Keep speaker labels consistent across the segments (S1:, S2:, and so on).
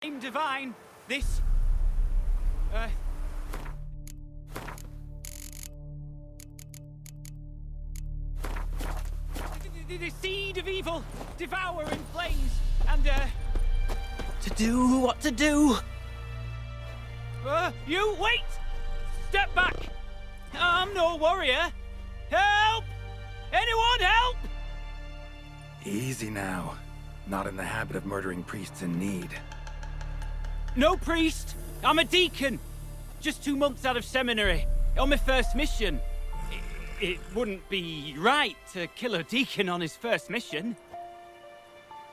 S1: name divine, this... the seed of evil, devour in flames, and,
S2: To do what to do?
S1: you wait! Step back! I'm no warrior! Help! Anyone help!
S3: Easy now. Not in the habit of murdering priests in need.
S1: No priest! I'm a deacon! Just 2 months out of seminary, on my first mission. It wouldn't be right to kill a deacon on his first mission.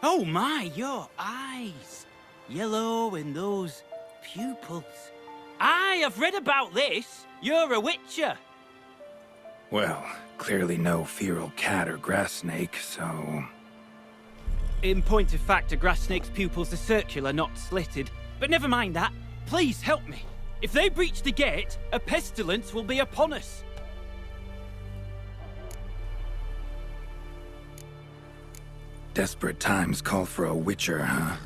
S1: Oh my, your eyes! Yellow and those pupils. I have read about this! You're a witcher!
S3: Well, clearly no feral cat or grass snake, so...
S1: In point of fact, a grass snake's pupils are circular, not slitted. But never mind that. Please help me. If they breach the gate, a pestilence will be upon us.
S3: Desperate times call for a witcher, huh?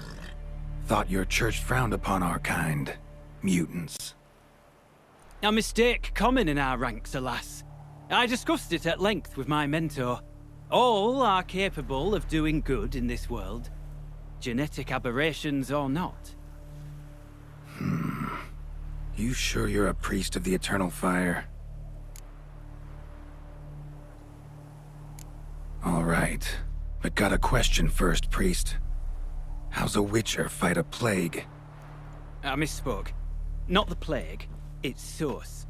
S3: Thought your church frowned upon our kind. Mutants.
S1: A mistake common in our ranks, alas. I discussed it at length with my mentor. All are capable of doing good in this world. Genetic aberrations or not.
S3: You sure you're a priest of the Eternal Fire? All right. But got a question first, priest. How's a witcher fight a plague?
S1: I misspoke. Not the plague, its source.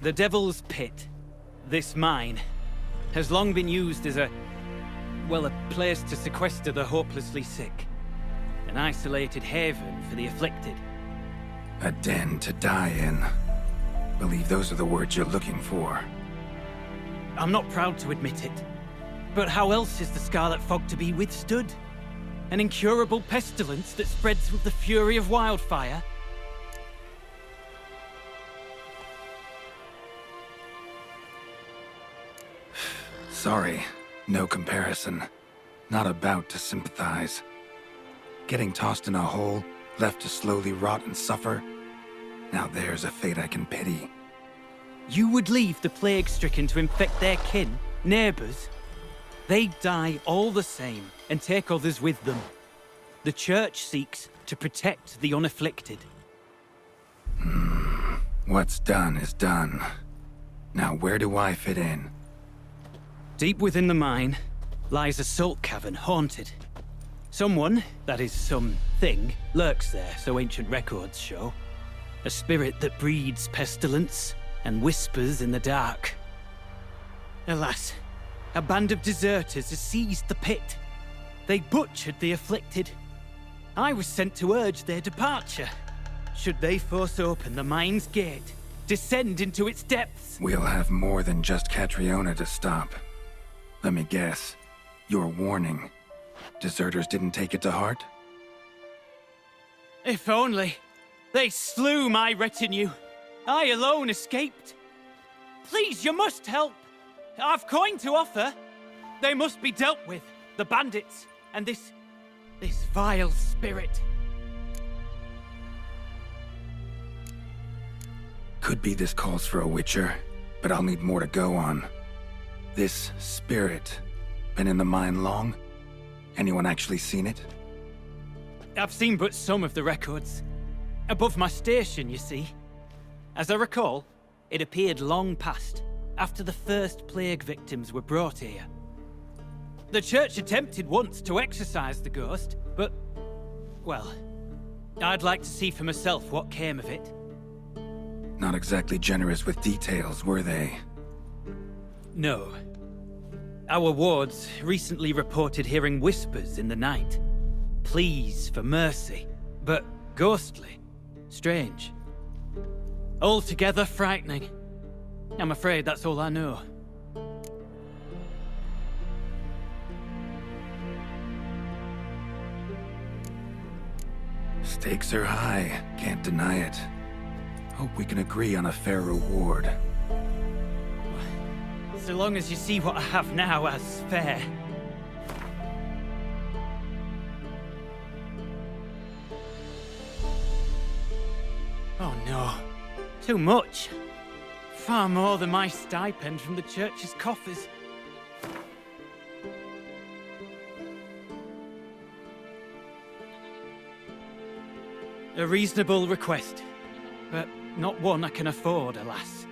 S1: The Devil's Pit, this mine, has long been used as a place to sequester the hopelessly sick. An isolated haven for the afflicted.
S3: A den to die in. Believe those are the words you're looking for.
S1: I'm not proud to admit it. But how else is the Scarlet Fog to be withstood? An incurable pestilence that spreads with the fury of wildfire?
S3: Sorry, no comparison. Not about to sympathize. Getting tossed in a hole, left to slowly rot and suffer? Now there's a fate I can pity.
S1: You would leave the plague-stricken to infect their kin, neighbors? They die all the same and take others with them. The Church seeks to protect the unafflicted.
S3: What's done is done. Now where do I fit in?
S1: Deep within the mine lies a salt cavern haunted. Someone, that is something, lurks there, so ancient records show. A spirit that breeds pestilence and whispers in the dark. Alas, a band of deserters has seized the pit. They butchered the afflicted. I was sent to urge their departure. Should they force open the mine's gate, descend into its depths?
S3: We'll have more than just Catriona to stop. Let me guess. Your warning. Deserters didn't take it to heart?
S1: If only. They slew my retinue. I alone escaped. Please, you must help. I've coin to offer. They must be dealt with. The bandits and this vile spirit.
S3: Could be this calls for a witcher, but I'll need more to go on. This spirit, been in the mine long? Anyone actually seen it?
S1: I've seen but some of the records. Above my station, you see. As I recall, it appeared long past, after the first plague victims were brought here. The church attempted once to exorcise the ghost, but, well, I'd like to see for myself what came of it.
S3: Not exactly generous with details, were they?
S1: No. Our wards recently reported hearing whispers in the night. Pleas for mercy, but ghostly. Strange. Altogether frightening. I'm afraid that's all I know.
S3: Stakes are high, can't deny it. Hope we can agree on a fair reward.
S1: So long as you see what I have now as fair. Too much. Far more than my stipend from the church's coffers. A reasonable request, but not one I can afford, alas.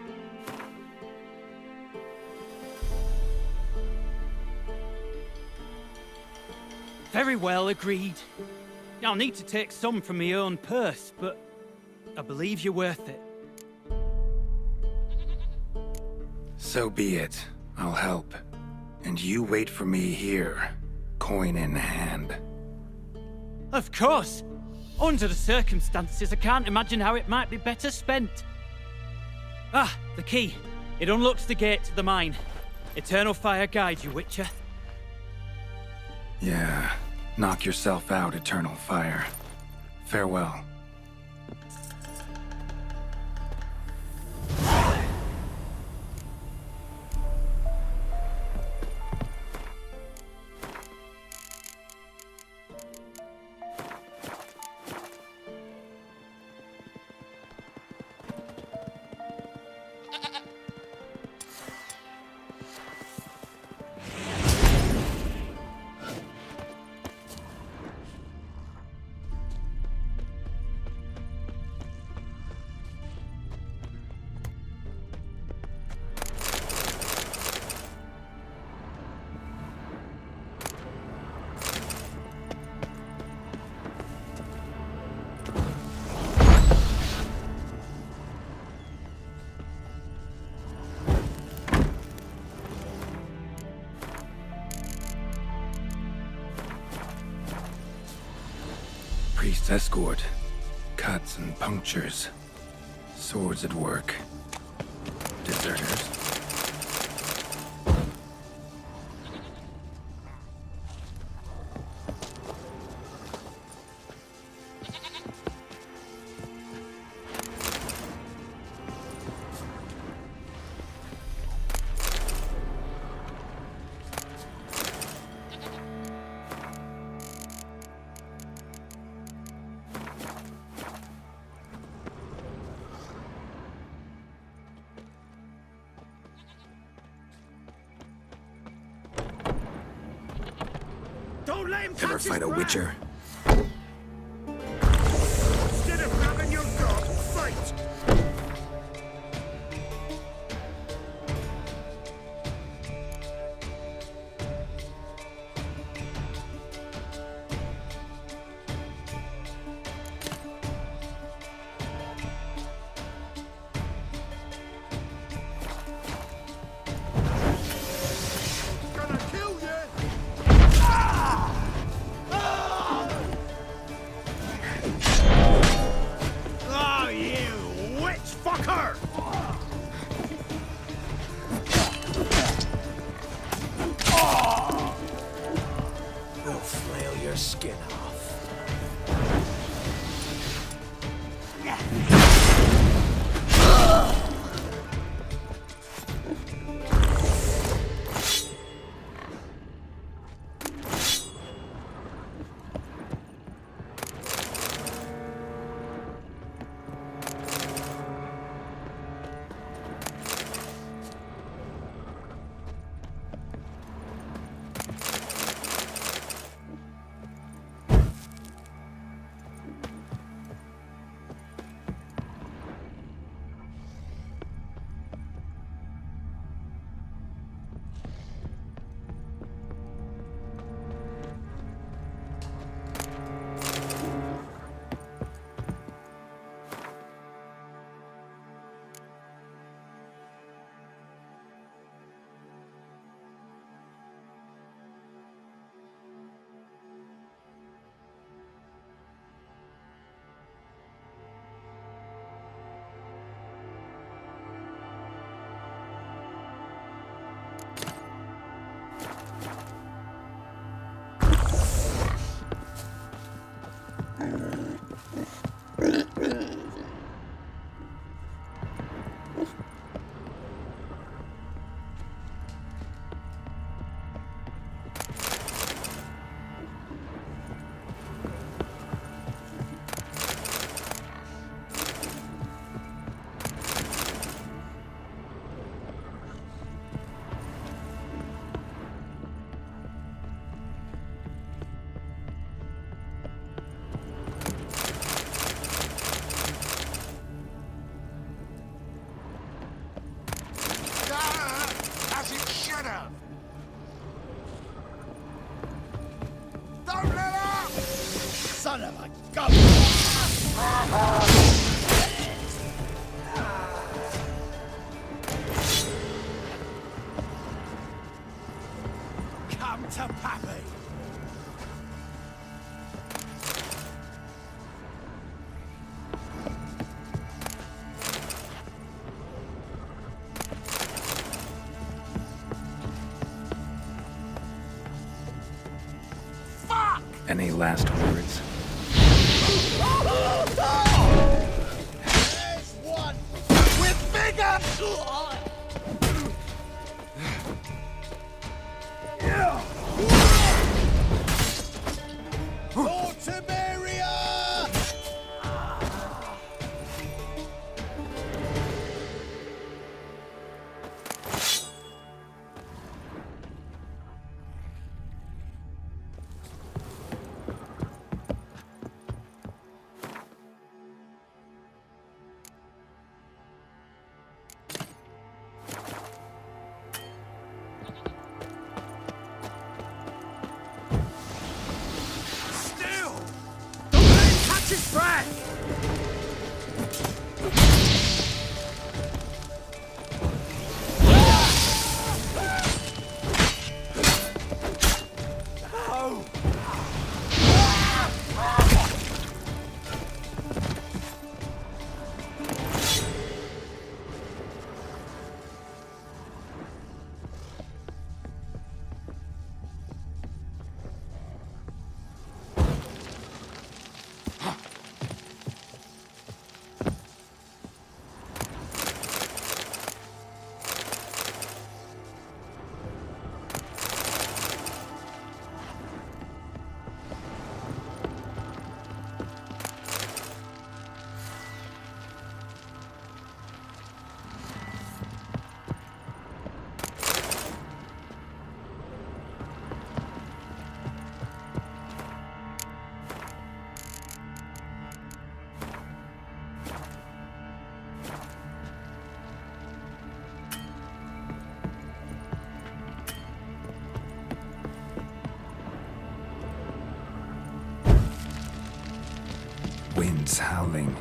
S1: Very well, agreed. I'll need to take some from my own purse, but I believe you're worth it.
S3: So be it. I'll help. And you wait for me here, coin in hand.
S1: Of course! Under the circumstances, I can't imagine how it might be better spent. Ah, the key. It unlocks the gate to the mine. Eternal fire guide you, Witcher.
S3: Yeah, knock yourself out, Eternal Fire. Farewell. Priest's escort. Cuts and punctures. Swords at work. Deserters.
S2: Don't let him
S3: Ever
S2: touch his
S3: fight a
S2: brand.
S3: Witcher?
S2: Instead of having your dog fight. Gonna kill you. Come to Pappy!
S3: Any last words?
S2: There's one! With bigger! Fortimeria! Still! Don't let him catch his breath! No!
S3: Winds howling.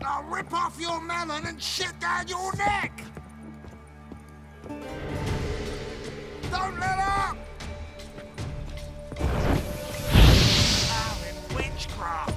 S2: I'll rip off your melon and shit down your neck! Don't let up! Now in witchcraft!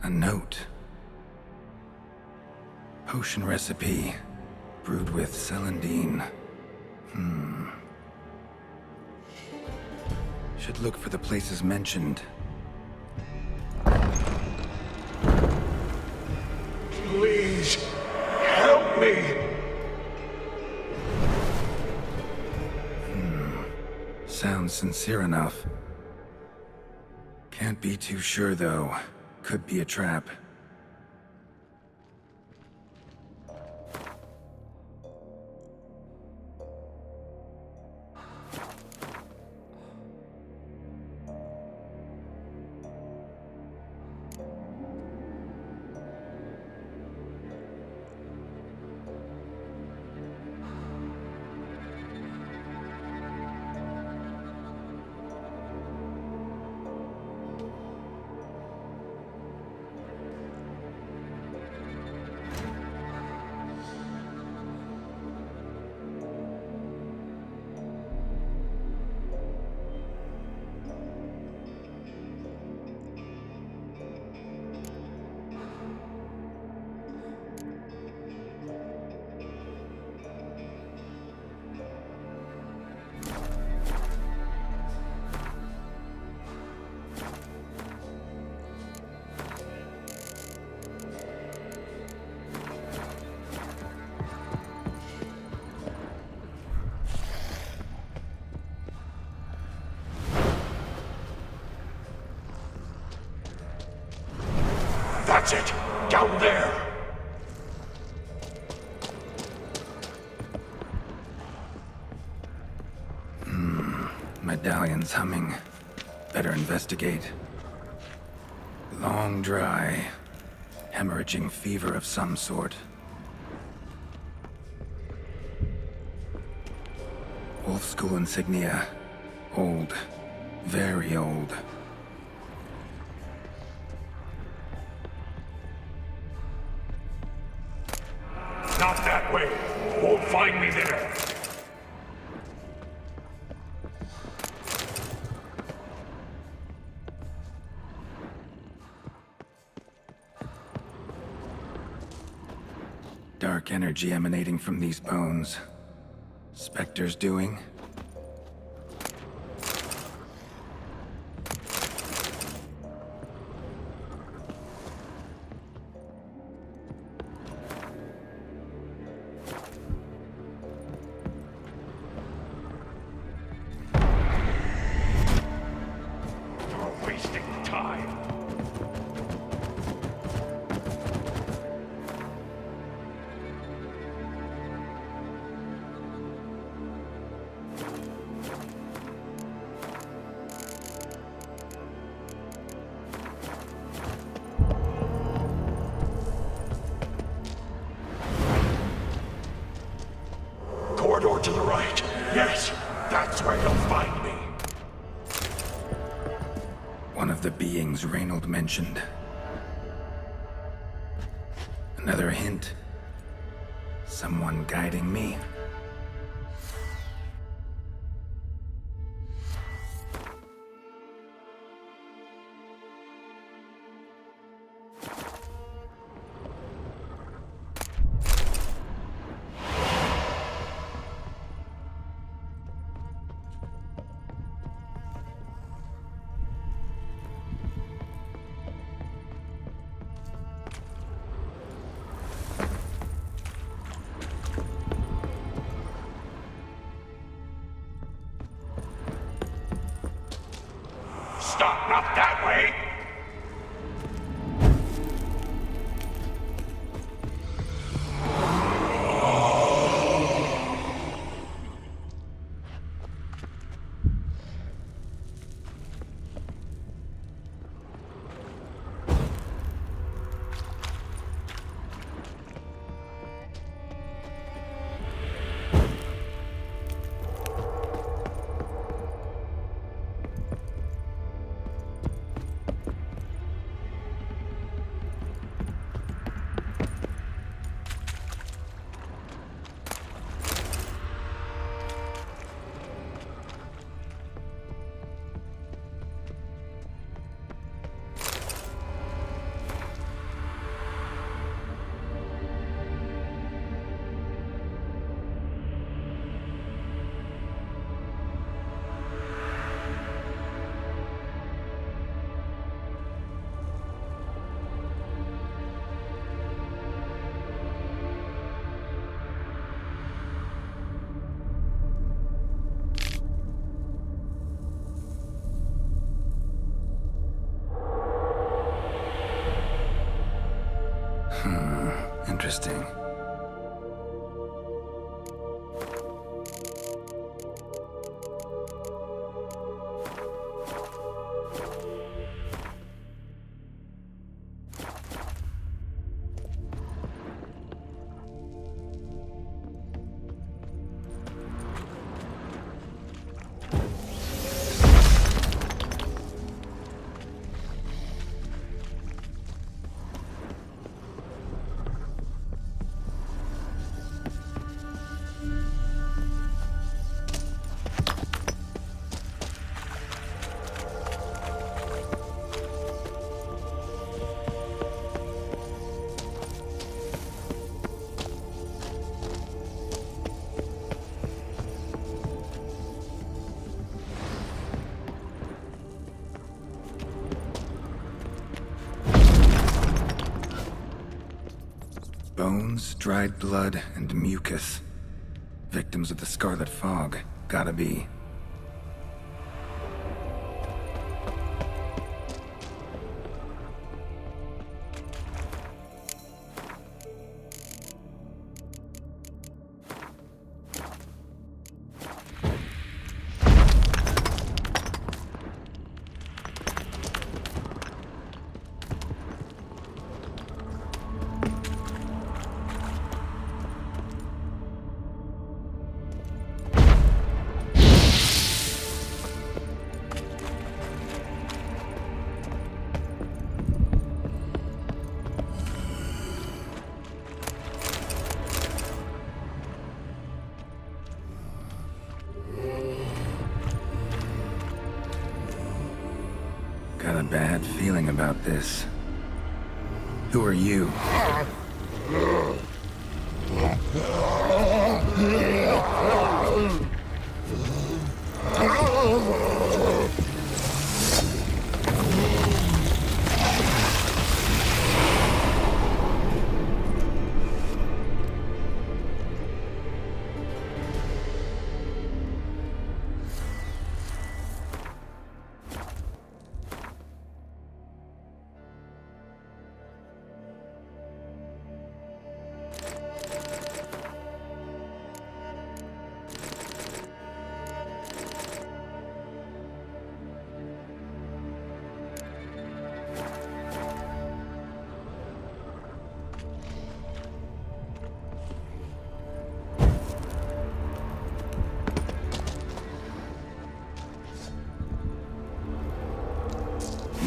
S3: A note. Potion recipe. Brewed with celandine. Should look for the places mentioned.
S2: Please, help me!
S3: Sounds sincere enough. Can't be too sure, though. Could be a trap.
S2: That's it! Down there!
S3: Medallion's humming. Better investigate. Long dry. Hemorrhaging fever of some sort. Wolf School insignia. Old. Very old.
S2: Not that way! Won't find me there!
S3: Dark energy emanating from these bones. Spectre's doing?
S2: You're wasting time! Corridor to the right. Yes, that's where you'll find me.
S3: One of the beings Reynold mentioned. Another hint. Someone guiding me.
S2: Stop, not that way!
S3: interesting. Bones, dried blood, and mucus. Victims of the Scarlet Fog. Gotta be. Got a bad feeling about this. Who are you?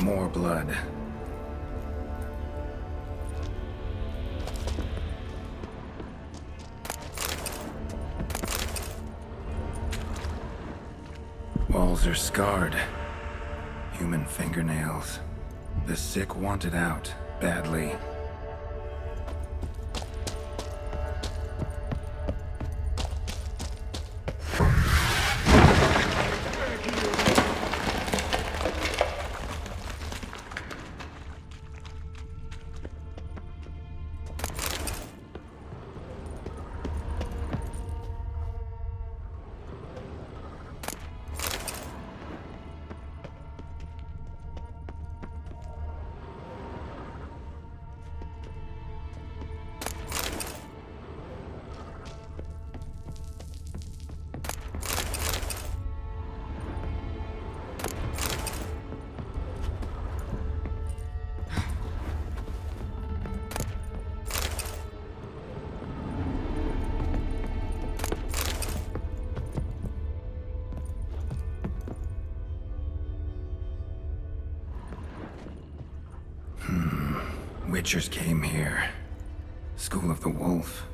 S3: More blood. Walls are scarred. Human fingernails. The sick want it out, badly. Witchers came here. School of the Wolf.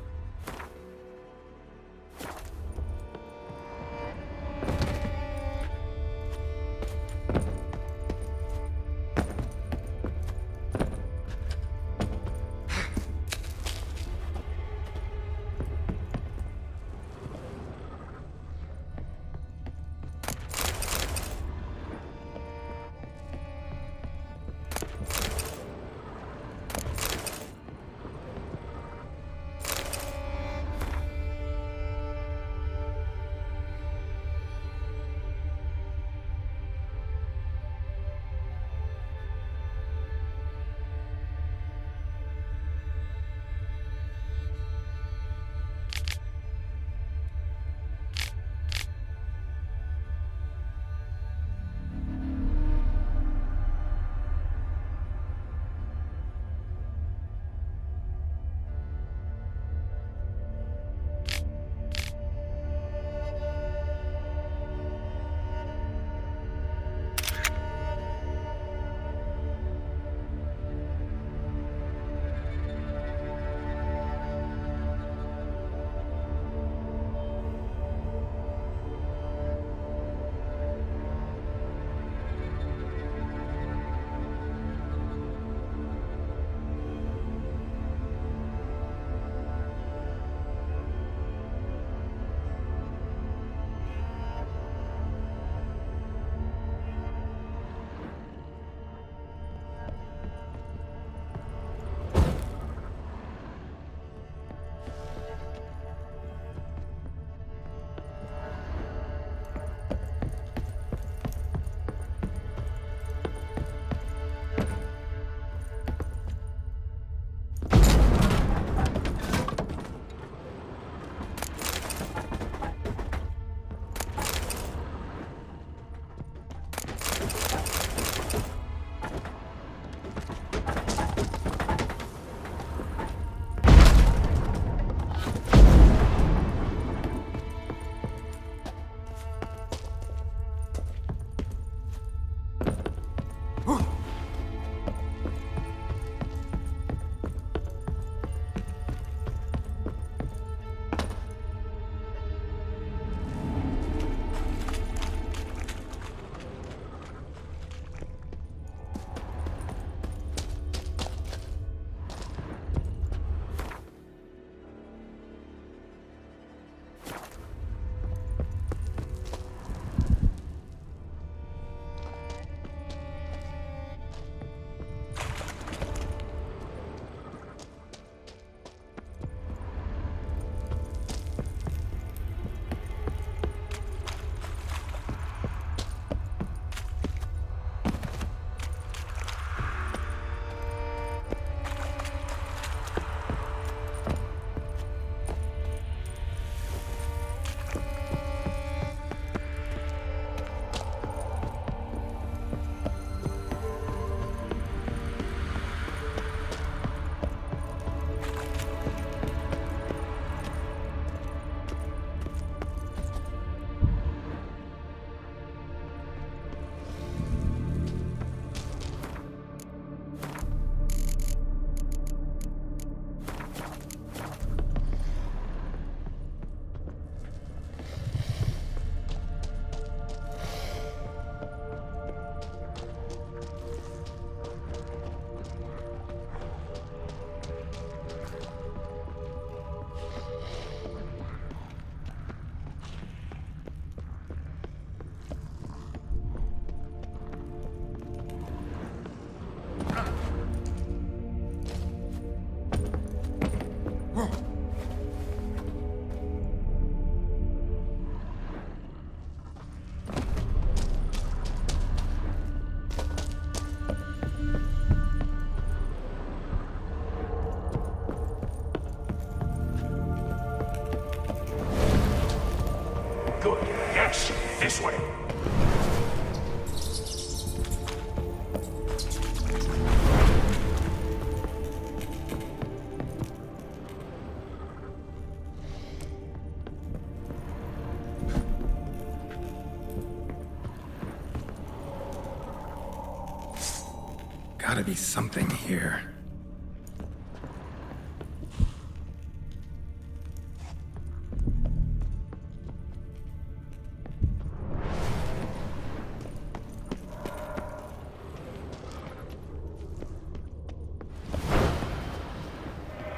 S3: Gotta be something here.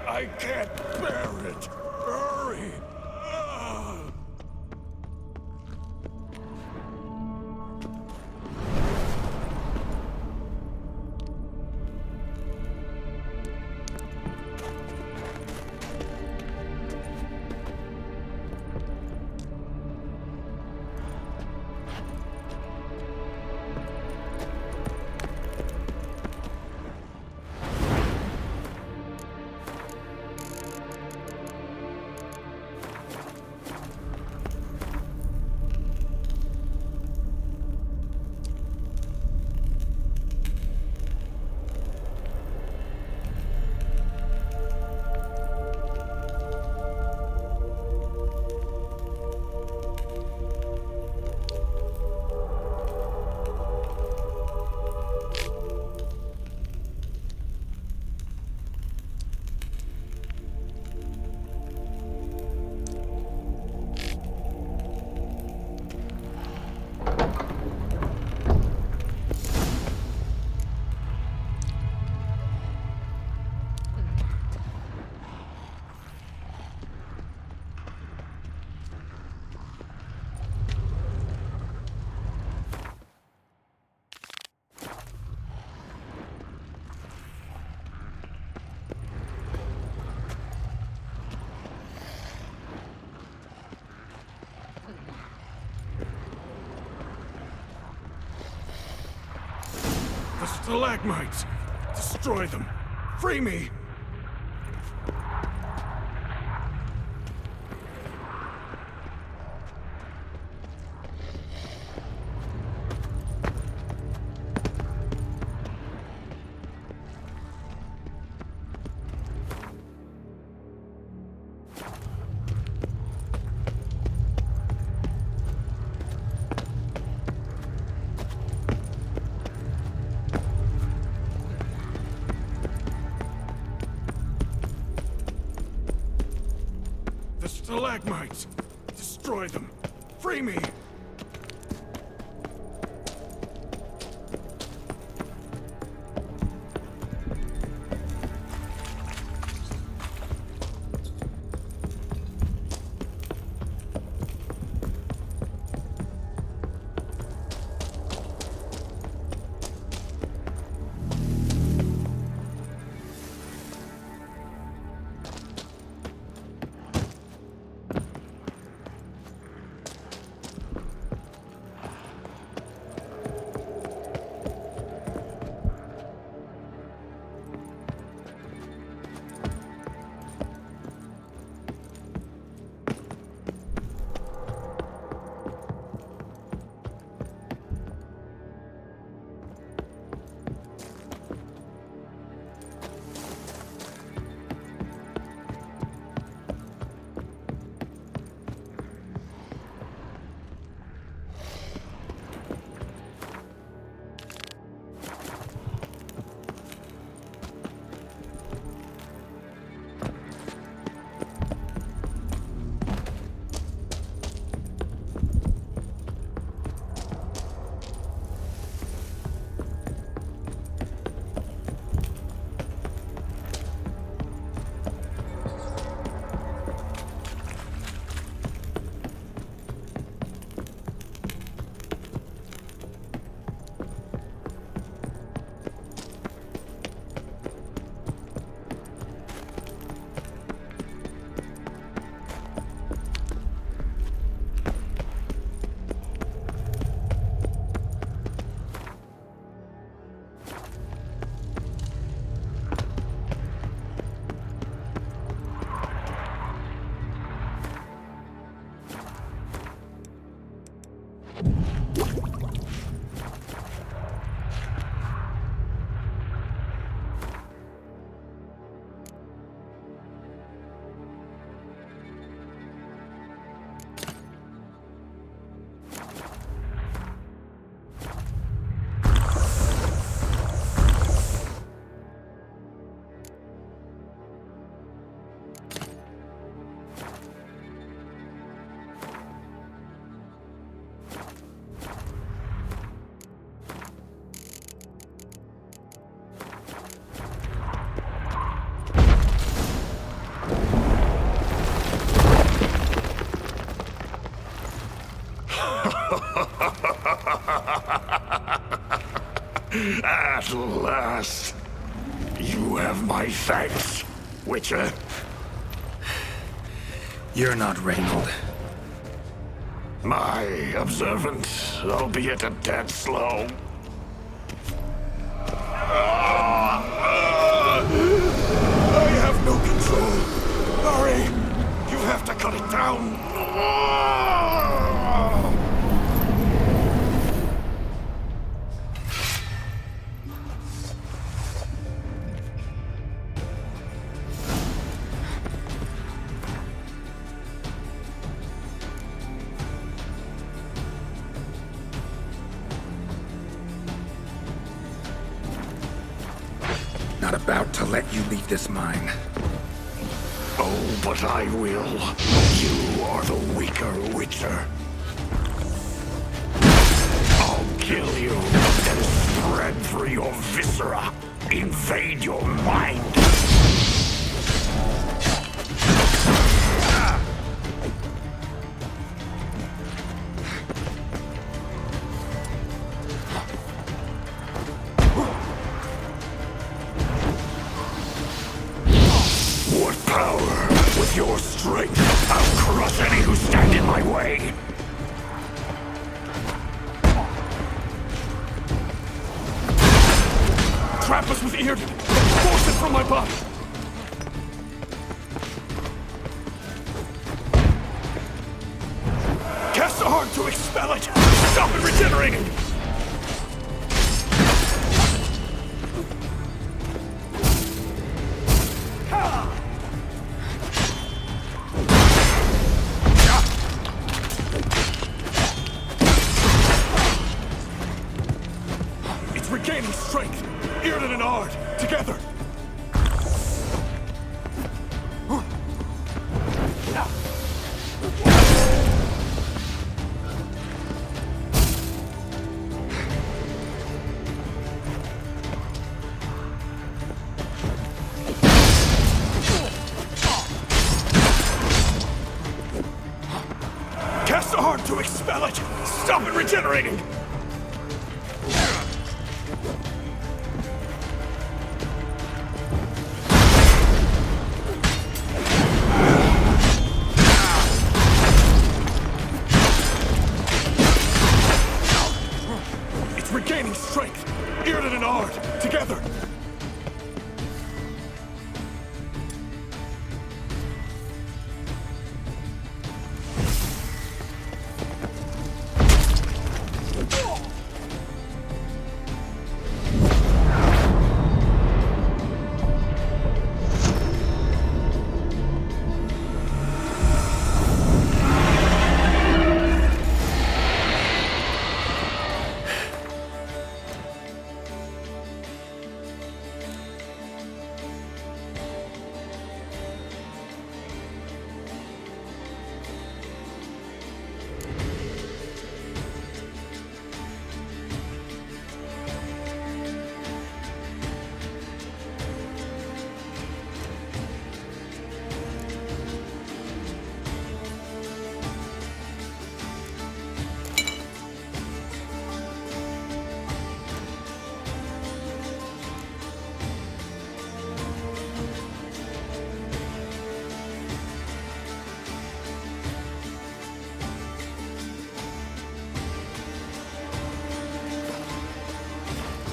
S2: I can't bear it. Hurry! Ah! The stalagmites! Destroy them! Free me! The stalagmites! Destroy them! Free me! At last. You have my thanks, Witcher.
S3: You're not Reynold.
S2: My observant, albeit a tad slow. I have no control. Hurry! You have to cut it down.
S3: Not about to let you leave this mine.
S2: Oh, but I will. You are the weaker Witcher. I'll kill you, then spread through your viscera. Invade your mind. What power! With your strength, I'll crush any who stand in my way! Trap us with Earden! Force it from my body! Cast a heart to expel it! Stop it regenerating! It's regaining strength! Earden and Ard, together! Cast a heart to expel it! Stop it regenerating! It's regaining strength! Earden and Ard, together!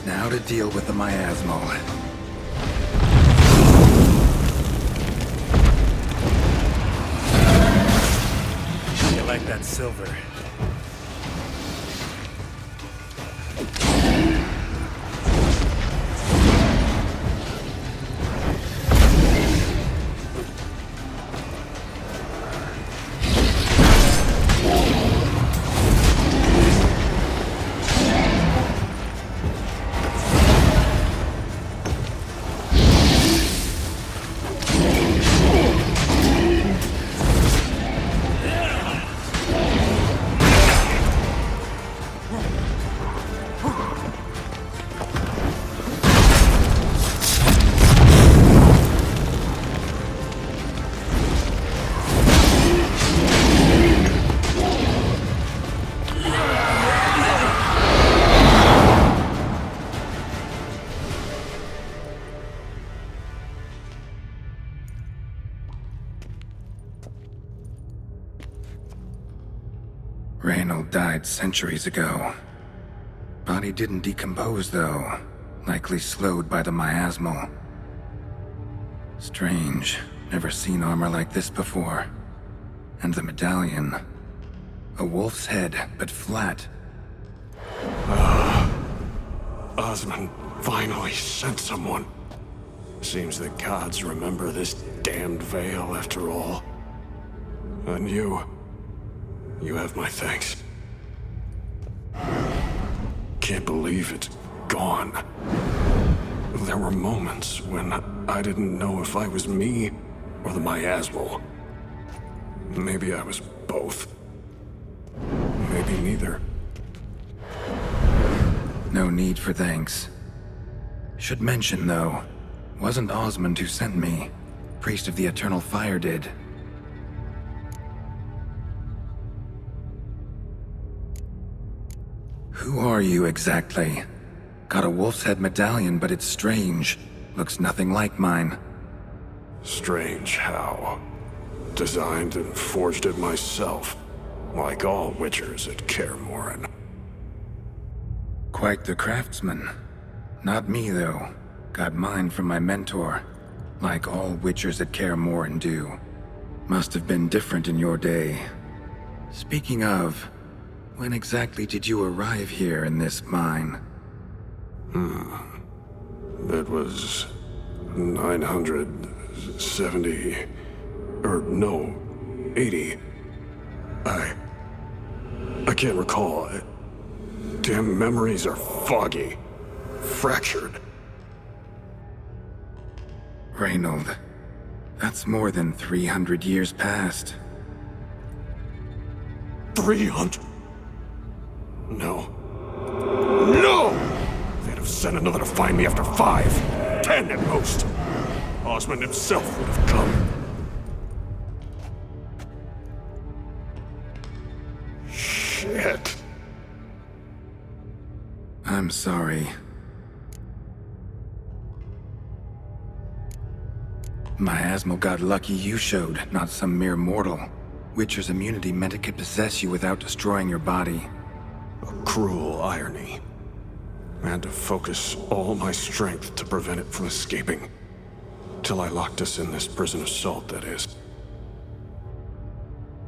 S3: Now to deal with the miasmal.
S4: You like that silver?
S3: Reynold died centuries ago. Body didn't decompose, though. Likely slowed by the miasmal. Strange. Never seen armor like this before. And the medallion. A wolf's head, but flat.
S2: Osmond finally sent someone. Seems the gods remember this damned veil after all. And you have my thanks. Can't believe it's gone. There were moments when I didn't know if I was me or the miasmal. Maybe I was both. Maybe neither.
S3: No need for thanks. Should mention, though, wasn't Osmond who sent me. Priest of the Eternal Fire did. Who are you exactly? Got a wolf's head medallion, but it's strange. Looks nothing like mine.
S2: Strange how. Designed and forged it myself, like all witchers at Kaer Morhen.
S3: Quite the craftsman. Not me, though. Got mine from my mentor, like all witchers at Kaer Morhen do. Must have been different in your day. Speaking of, when exactly did you arrive here in this mine?
S2: It was 970... or no, 80. I can't recall. Damn memories are foggy. Fractured.
S3: Reynold, that's more than 300 years past.
S2: 300? No. No! They'd have sent another to find me after 5, 10 at most. Osmond himself would have come. Shit.
S3: I'm sorry. Miasmal got lucky you showed, not some mere mortal. Witcher's immunity meant it could possess you without destroying your body.
S2: A cruel irony. I had to focus all my strength to prevent it from escaping. Till I locked us in this prison of salt, that is.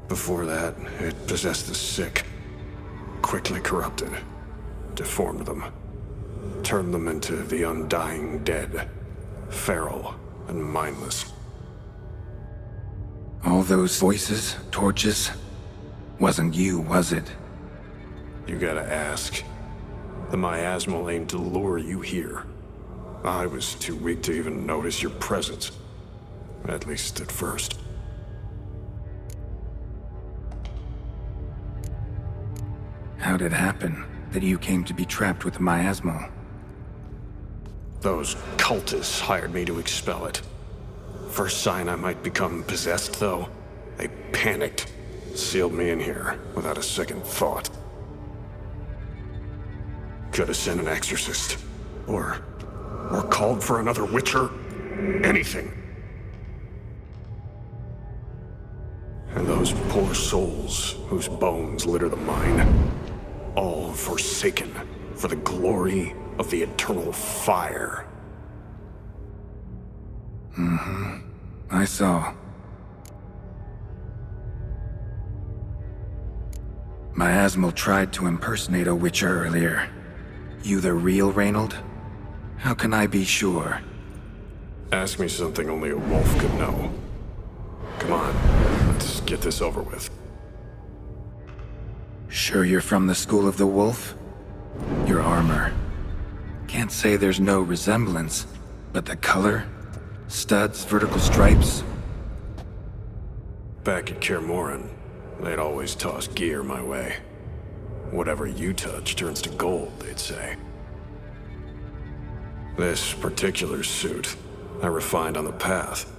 S2: Before that, it possessed the sick. Quickly corrupted. Deformed them. Turned them into the undying dead. Feral and mindless.
S3: All those voices, torches, wasn't you, was it?
S2: You gotta ask. The miasmal aimed to lure you here. I was too weak to even notice your presence. At least at first.
S3: How'd it happen that you came to be trapped with the miasmal?
S2: Those cultists hired me to expel it. First sign I might become possessed, though, they panicked. Sealed me in here without a second thought. Could have sent an exorcist. Or called for another witcher. Anything. And those poor souls whose bones litter the mine. All forsaken for the glory of the Eternal Fire.
S3: I saw. Miasmal tried to impersonate a witcher earlier. You the real Reynold? How can I be sure?
S2: Ask me something only a wolf could know. Come on, let's get this over with.
S3: Sure you're from the School of the Wolf? Your armor. Can't say there's no resemblance, but the color? Studs, vertical stripes?
S2: Back at Kaer Morhen, they'd always toss gear my way. Whatever you touch turns to gold, they'd say. This particular suit, I refined on the path.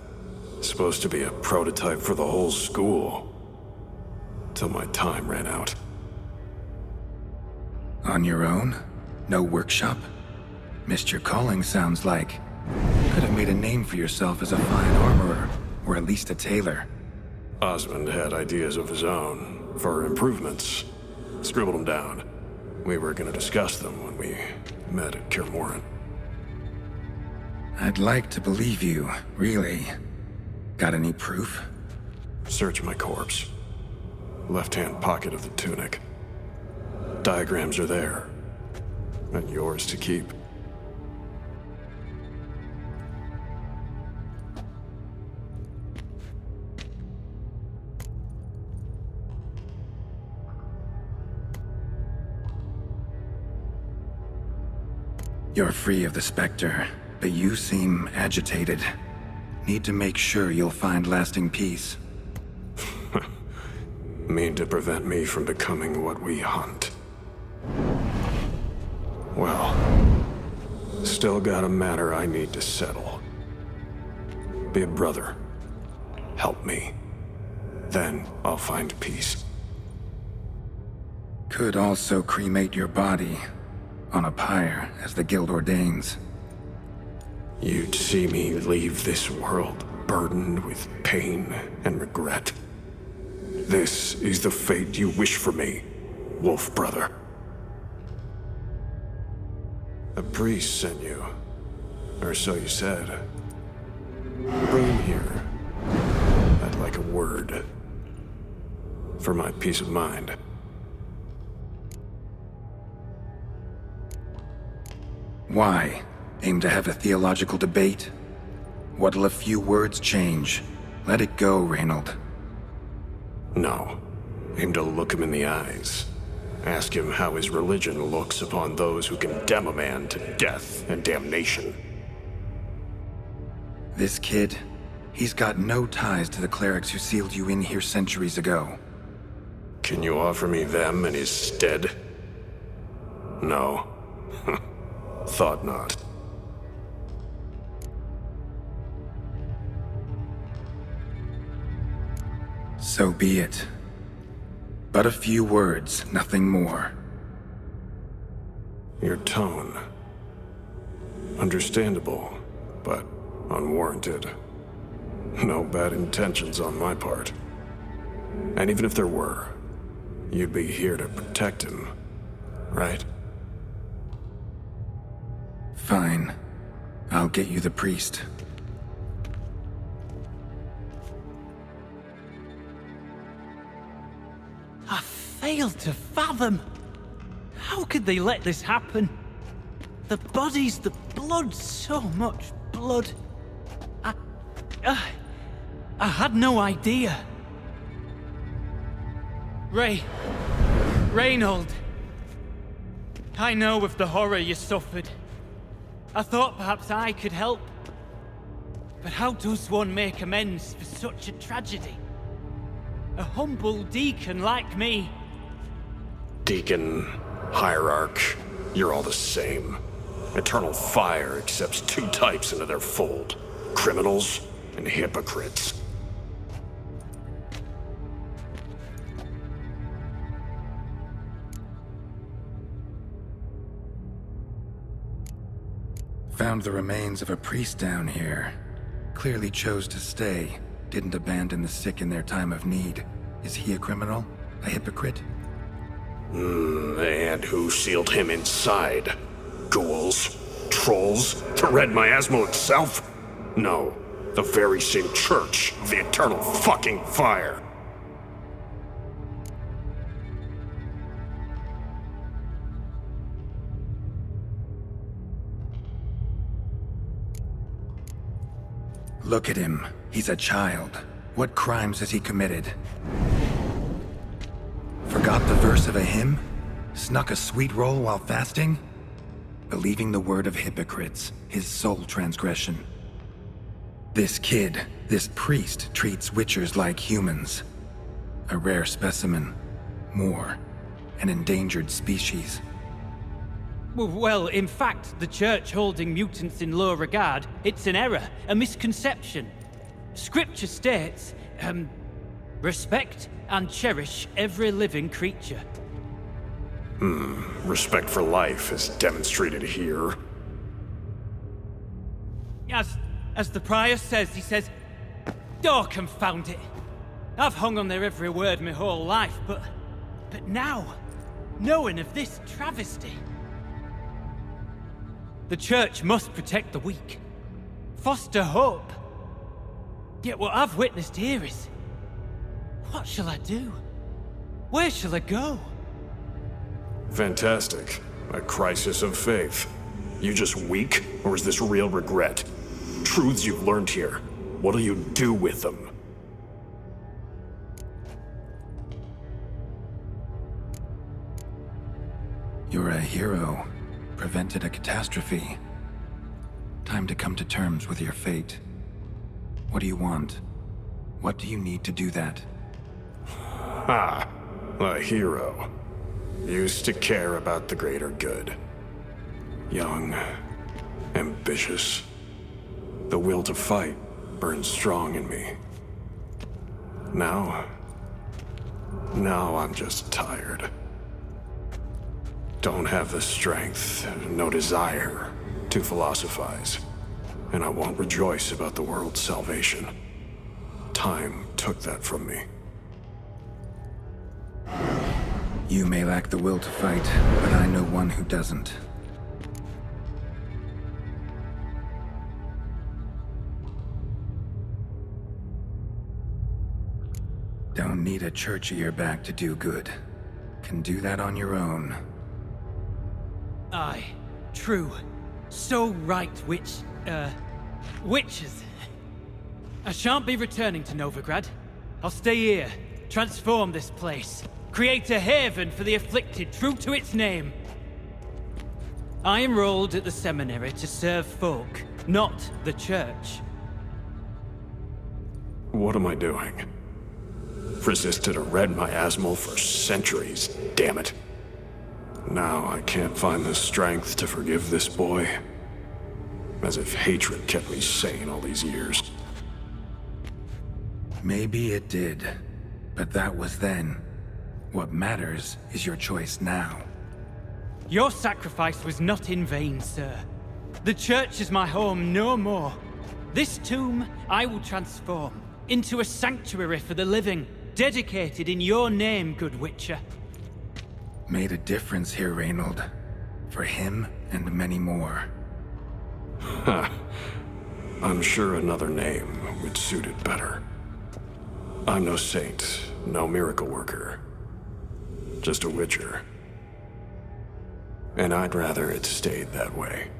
S2: Supposed to be a prototype for the whole school. Till my time ran out.
S3: On your own? No workshop? Missed your calling, sounds like. Could have made a name for yourself as a fine armorer, or at least a tailor.
S2: Osmond had ideas of his own, for improvements. Scribbled them down. We were gonna discuss them when we met at Kirmoran.
S3: I'd like to believe you, really. Got any proof?
S2: Search my corpse. Left-hand pocket of the tunic. Diagrams are there. And yours to keep.
S3: You're free of the Spectre, but you seem agitated. Need to make sure you'll find lasting peace.
S2: Mean to prevent me from becoming what we hunt. Well, still got a matter I need to settle. Be a brother. Help me. Then I'll find peace.
S3: Could also cremate your body on a pyre, as the Guild ordains.
S2: You'd see me leave this world burdened with pain and regret. This is the fate you wish for me, Wolf Brother. A priest sent you, or so you said. Bring him here. I'd like a word. For my peace of mind.
S3: Why? Aim to have a theological debate? What'll a few words change? Let it go, Reynold.
S2: No. Aim to look him in the eyes. Ask him how his religion looks upon those who condemn a man to death and damnation.
S3: This kid, he's got no ties to the clerics who sealed you in here centuries ago.
S2: Can you offer me them in his stead? No. Thought not.
S3: So be it. But a few words, nothing more.
S2: Your tone. Understandable, but unwarranted. No bad intentions on my part. And even if there were, you'd be here to protect him, right?
S3: Fine. I'll get you the priest.
S1: I failed to fathom. How could they let this happen? The bodies, the blood, so much blood. I had no idea. Reynold. I know of the horror you suffered. I thought perhaps I could help. But how does one make amends for such a tragedy? A humble deacon like me.
S2: Deacon, hierarch, you're all the same. Eternal Fire accepts two types into their fold. Criminals and hypocrites.
S3: Found the remains of a priest down here. Clearly chose to stay. Didn't abandon the sick in their time of need. Is he a criminal? A hypocrite?
S2: And who sealed him inside? Ghouls? Trolls? The Red Miasmal itself? No, the very same Church of the Eternal fucking Fire.
S3: Look at him. He's a child. What crimes has he committed? Forgot the verse of a hymn? Snuck a sweet roll while fasting? Believing the word of hypocrites, his sole transgression. This kid, this priest, treats witchers like humans. A rare specimen. More. An endangered species.
S1: Well, in fact, the Church holding mutants in low regard, it's an error, a misconception. Scripture states, respect and cherish every living creature.
S2: Respect for life is demonstrated here.
S1: As the prior says, he says, oh, confound it. I've hung on their every word my whole life, but now, knowing of this travesty. The Church must protect the weak, foster hope. Yet what I've witnessed here is... what shall I do? Where shall I go?
S2: Fantastic. A crisis of faith. You just weak, or is this real regret? Truths you've learned here. What'll you do with them?
S3: You're a hero. Prevented a catastrophe. Time to come to terms with your fate. What do you want? What do you need to do that?
S2: Ha! A hero. Used to care about the greater good. Young. Ambitious. The will to fight burns strong in me. Now I'm just tired. Don't have the strength, no desire to philosophize. And I won't rejoice about the world's salvation. Time took that from me.
S3: You may lack the will to fight, but I know one who doesn't. Don't need a church at your back to do good. Can do that on your own.
S1: Aye, true. So right, witches. I shan't be returning to Novigrad. I'll stay here, transform this place, create a haven for the afflicted, true to its name. I enrolled at the seminary to serve folk, not the church.
S2: What am I doing? Resisted a red miasmal for centuries, damn it. Now I can't find the strength to forgive this boy. As if hatred kept me sane all these years.
S3: Maybe it did, but that was then. What matters is your choice now.
S1: Your sacrifice was not in vain, sir. The church is my home no more. This tomb I will transform into a sanctuary for the living, dedicated in your name, good Witcher.
S3: Made a difference here, Reynold. For him and many more.
S2: I'm sure another name would suit it better. I'm no saint, no miracle worker. Just a Witcher. And I'd rather it stayed that way.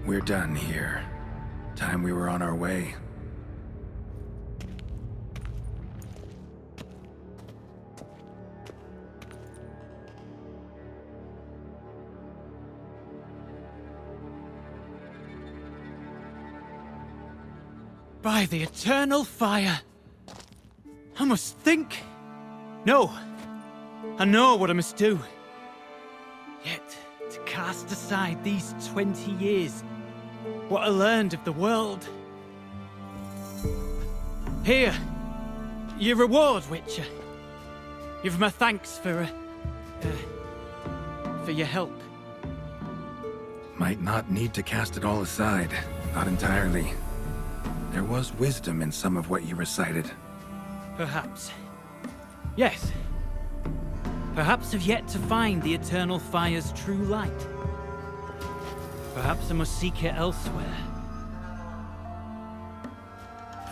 S3: We're done here. Time we were on our way.
S1: By the eternal fire! I must think. No. I know what I must do. Yet, to cast aside these 20 years, what I learned of the world. Here, your reward, Witcher. You've my thanks for your help.
S3: Might not need to cast it all aside. Not entirely. There was wisdom in some of what you recited.
S1: Perhaps. Yes. Perhaps I've yet to find the eternal fire's true light. Perhaps I must seek it elsewhere.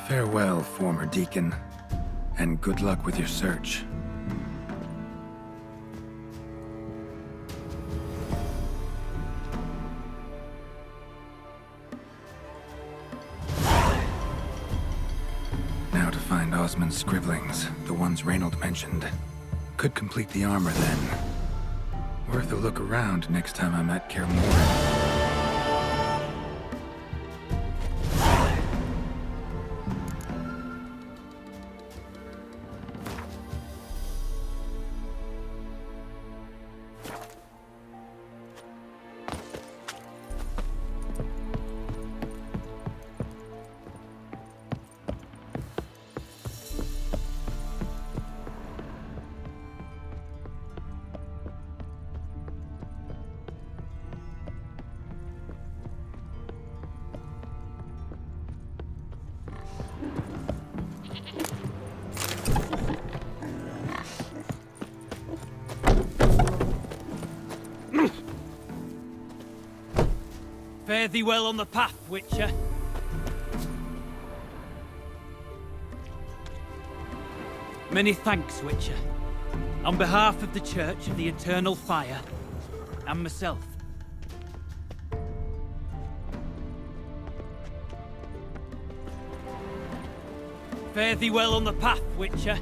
S3: Farewell, former deacon. And good luck with your search. Now to find Osmond's scribblings, the ones Reynold mentioned. Could complete the armor then. Worth a look around next time I'm at Kaer Morhen.
S1: Fare thee well on the path, Witcher. Many thanks, Witcher. On behalf of the Church of the Eternal Fire, and myself. Fare thee well on the path, Witcher.